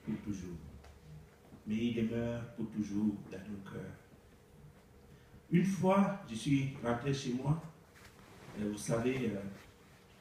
pour toujours. Mais il demeure pour toujours dans nos cœurs. Une fois, je suis rentré chez moi. Vous savez,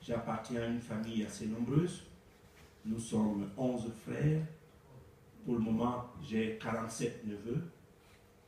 j'appartiens à une famille assez nombreuse. Nous sommes 11 frères. Pour le moment, j'ai 47 neveux.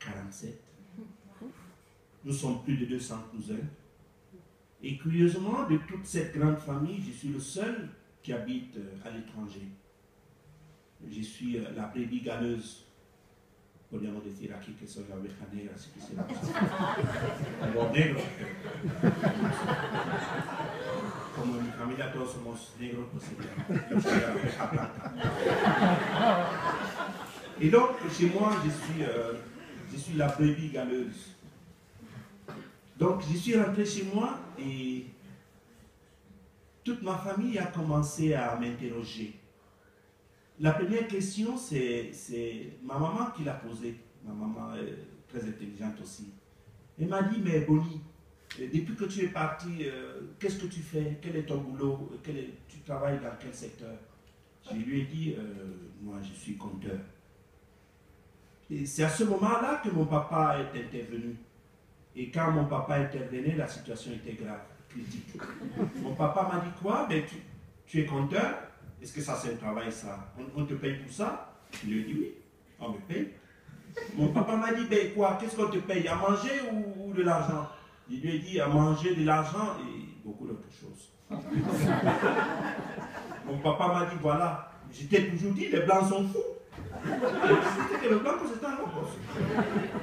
47. Nous sommes plus de 200 cousins. Et curieusement, de toute cette grande famille, je suis le seul qui habite à l'étranger. Je suis la brebis galeuse. Podemos decir aquí que soy la oveja negra, si quisiéramos. Algo negro. Como en mi familia todos somos negros, pues yo soy la oveja blanca. Et donc, chez moi, je suis la brebis galeuse. Donc, je suis rentré chez moi et toute ma famille a commencé à m'interroger. La première question, c'est ma maman qui l'a posée. Ma maman est très intelligente aussi. Elle m'a dit, mais Bonnie, depuis que tu es parti, qu'est-ce que tu fais? Quel est ton boulot? Tu travailles dans quel secteur? Je lui ai dit, moi je suis compteur. Et c'est à ce moment-là que mon papa est intervenu. Et quand mon papa intervenait, la situation était grave, critique. Mon papa m'a dit quoi? Ben, tu es compteur? Est-ce que ça c'est un travail ça? On te paye pour ça? Je lui ai dit oui, on me paye. Mon papa m'a dit, ben quoi? Qu'est-ce qu'on te paye? À manger ou de l'argent? Je lui ai dit à manger, de l'argent et beaucoup d'autres choses. Mon papa m'a dit, voilà, je t'ai toujours dit, les blancs sont fous. C'était le blanc que c'était un locos.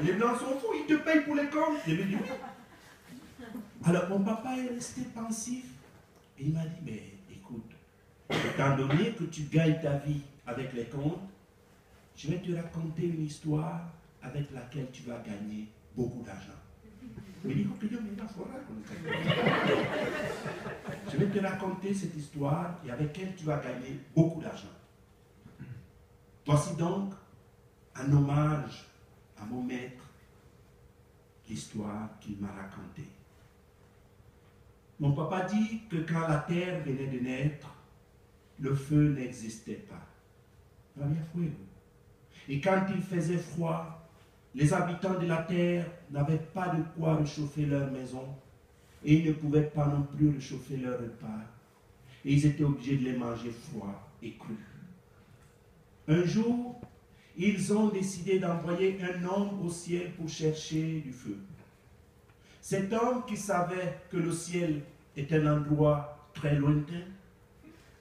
Les blancs sont fous, ils te payent pour les comptes. Je lui ai dit oui. Alors mon papa est resté pensif et il m'a dit, mais écoute, étant donné que tu gagnes ta vie avec les comptes, je vais te raconter une histoire avec laquelle tu vas gagner beaucoup d'argent. Je vais te raconter cette histoire et avec laquelle tu vas gagner beaucoup d'argent. Voici donc un hommage à mon maître, l'histoire qu'il m'a racontée. Mon papa dit que quand la terre venait de naître, le feu n'existait pas. Et quand il faisait froid, les habitants de la terre n'avaient pas de quoi réchauffer leur maison et ils ne pouvaient pas non plus réchauffer leur repas. Et ils étaient obligés de les manger froids et crus. Un jour, ils ont décidé d'envoyer un homme au ciel pour chercher du feu. Cet homme qui savait que le ciel est un endroit très lointain,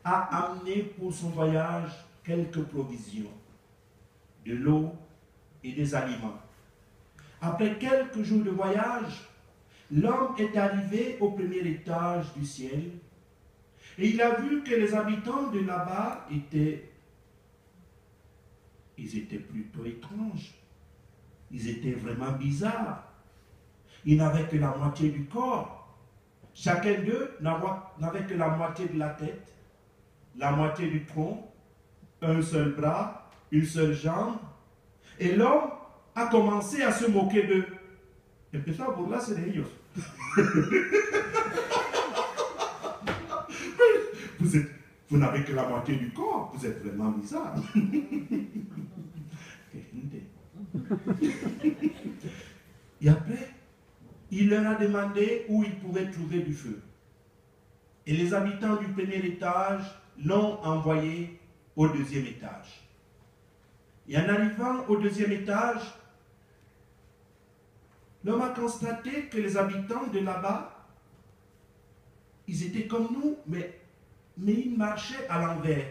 a amené pour son voyage quelques provisions, de l'eau et des aliments. Après quelques jours de voyage, l'homme est arrivé au premier étage du ciel et il a vu que les habitants de là-bas étaient plutôt étranges. Ils étaient vraiment bizarres. Ils n'avaient que la moitié du corps. Chacun d'eux n'avait que la moitié de la tête, la moitié du tronc, un seul bras, une seule jambe. Et l'homme a commencé à se moquer d'eux. Empezó a burlarse de ellos. Vous n'avez que la moitié du corps, vous êtes vraiment bizarre. Et après, il leur a demandé où ils pouvaient trouver du feu. Et les habitants du premier étage l'ont envoyé au deuxième étage. Et en arrivant au deuxième étage, l'homme a constaté que les habitants de là-bas, ils étaient comme nous, mais ils marchaient à l'envers.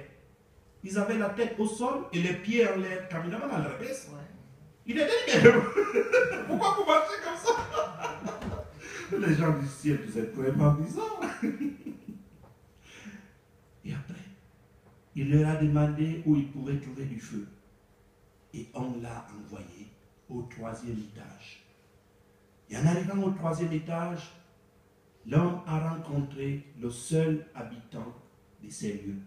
Ils avaient la tête au sol et les pieds en l'air, caminaient à la baisse. Il était dit, pourquoi vous marchez comme ça? Les gens du ciel, vous êtes vraiment bizarres. Et après, il leur a demandé où ils pouvaient trouver du feu. Et on l'a envoyé au troisième étage. Et en arrivant au troisième étage, l'homme a rencontré le seul habitant de ces lieux.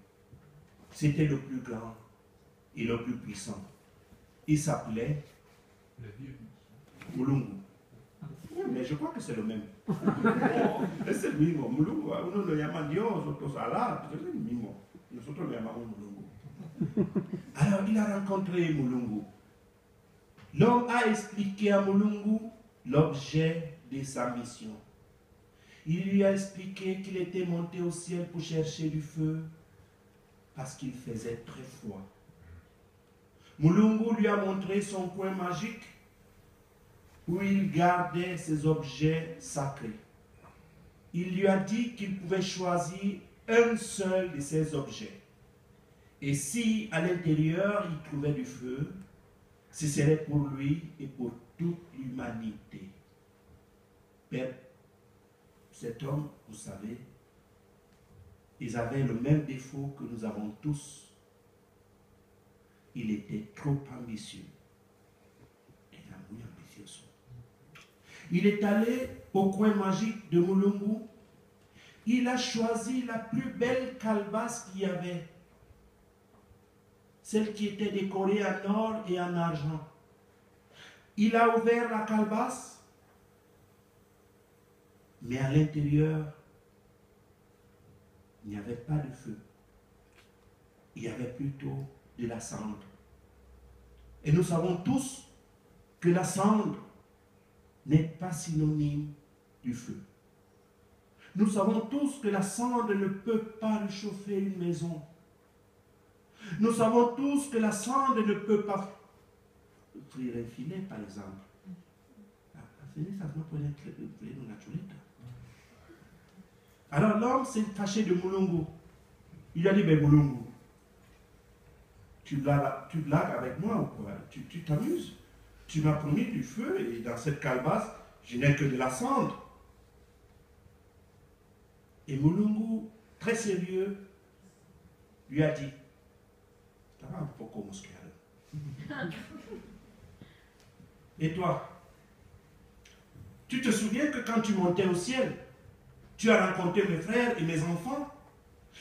C'était le plus grand et le plus puissant. Il s'appelait Mulungu. Mais je crois que c'est le même. C'est le mismo. Mulungu. Uno lo llaman Dios, otros Alá. Es el mismo. Nosotros lo llamamos Mulungu. Alors il a rencontré Mulungu. L'homme a expliqué à Mulungu l'objet de sa mission. Il lui a expliqué qu'il était monté au ciel pour chercher du feu parce qu'il faisait très froid. Mulungu lui a montré son coin magique où il gardait ses objets sacrés. Il lui a dit qu'il pouvait choisir un seul de ces objets. Et si à l'intérieur il trouvait du feu, ce serait pour lui et pour toute l'humanité. Père, cet homme, vous savez, ils avaient le même défaut que nous avons tous. Il était trop ambitieux. Il est allé au coin magique de Mulungu. Il a choisi la plus belle calebasse qu'il y avait. Celle qui était décorée en or et en argent. Il a ouvert la calebasse, mais à l'intérieur, il n'y avait pas de feu. Il y avait plutôt de la cendre. Et nous savons tous que la cendre n'est pas synonyme du feu. Nous savons tous que la cendre ne peut pas réchauffer une maison. Nous savons tous que la cendre ne peut pas frire un filet, par exemple. Alors l'homme s'est fâché de Mulungu. Il lui a dit, mais Mulungu, tu blagues avec moi ou quoi? Tu t'amuses? Tu m'as promis du feu et dans cette calebasse, je n'ai que de la cendre. Et Mulungu, très sérieux, lui a dit, et toi, tu te souviens que quand tu montais au ciel, tu as rencontré mes frères et mes enfants,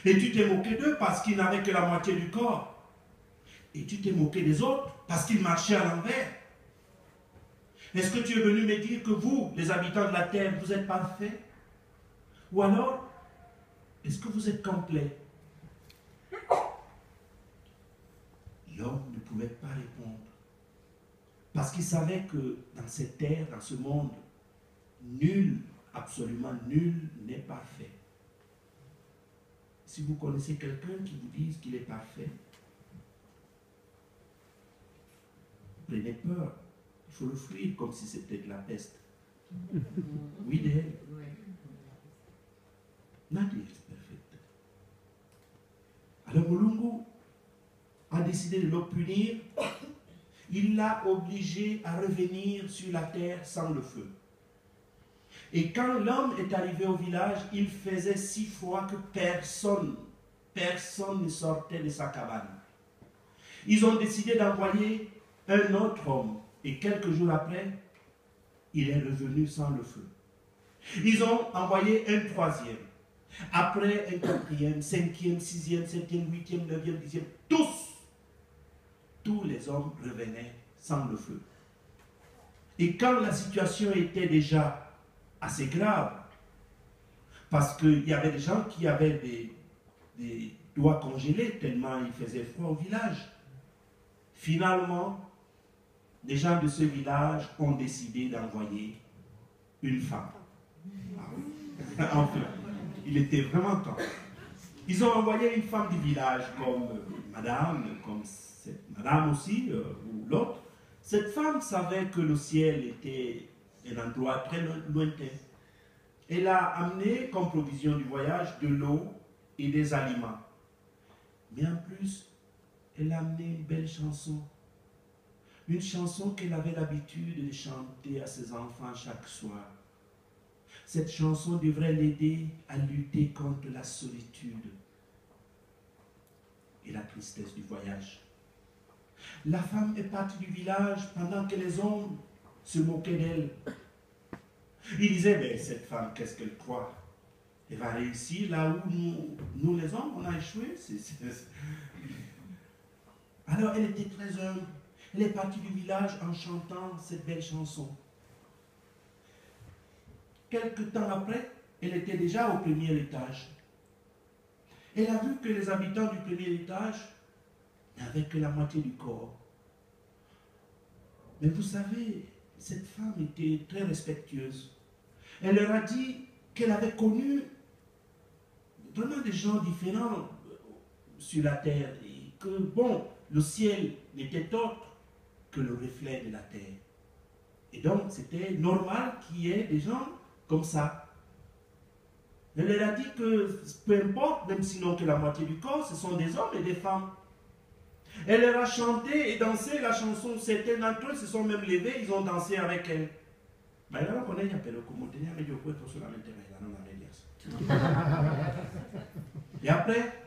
et tu t'es moqué d'eux parce qu'ils n'avaient que la moitié du corps. Et tu t'es moqué des autres parce qu'ils marchaient à l'envers. Est-ce que tu es venu me dire que vous, les habitants de la terre, vous êtes parfaits? Ou alors, est-ce que vous êtes complets? L'homme ne pouvait pas répondre. Parce qu'il savait que dans cette terre, dans ce monde, nul, absolument nul n'est parfait. Si vous connaissez quelqu'un qui vous dise qu'il est parfait, prenez peur. Il faut le fuir comme si c'était de la peste. Oui, d'elle. Nadia est perfect. Alors Mulungu a décidé de le punir. Il l'a obligé à revenir sur la terre sans le feu. Et quand l'homme est arrivé au village, il faisait si froid que personne ne sortait de sa cabane. Ils ont décidé d'envoyer un autre homme. Et quelques jours après, il est revenu sans le feu. Ils ont envoyé un troisième. Après un quatrième, cinquième, sixième, septième, huitième, neuvième, dixième. Tous les hommes revenaient sans le feu. Et quand la situation était déjà assez grave, parce qu'il y avait des gens qui avaient des doigts congelés tellement il faisait froid au village, finalement, les gens de ce village ont décidé d'envoyer une femme. Ah oui. Enfin, il était vraiment temps. Ils ont envoyé une femme du village comme madame, comme cette madame aussi, ou l'autre. Cette femme savait que le ciel était un endroit très lointain. Elle a amené comme provision du voyage de l'eau et des aliments. Mais en plus, elle a amené une belle chanson. Une chanson qu'elle avait l'habitude de chanter à ses enfants chaque soir. Cette chanson devrait l'aider à lutter contre la solitude et la tristesse du voyage. La femme est partie du village pendant que les hommes se moquaient d'elle. Ils disaient, mais cette femme, qu'est-ce qu'elle croit? Elle va réussir là où nous les hommes, on a échoué. Alors elle était très humble. Elle est partie du village en chantant cette belle chanson. Quelque temps après, elle était déjà au premier étage. Elle a vu que les habitants du premier étage avec la moitié du corps. Mais vous savez, cette femme était très respectueuse. Elle leur a dit qu'elle avait connu vraiment des gens différents sur la terre et que, bon, le ciel n'était autre que le reflet de la terre. Et donc, c'était normal qu'il y ait des gens comme ça. Elle leur a dit que peu importe, même sinon que la moitié du corps, ce sont des hommes et des femmes. Elle leur a chanté et dansé la chanson. Certains d'entre eux se sont même levés, ils ont dansé avec elle. Et après,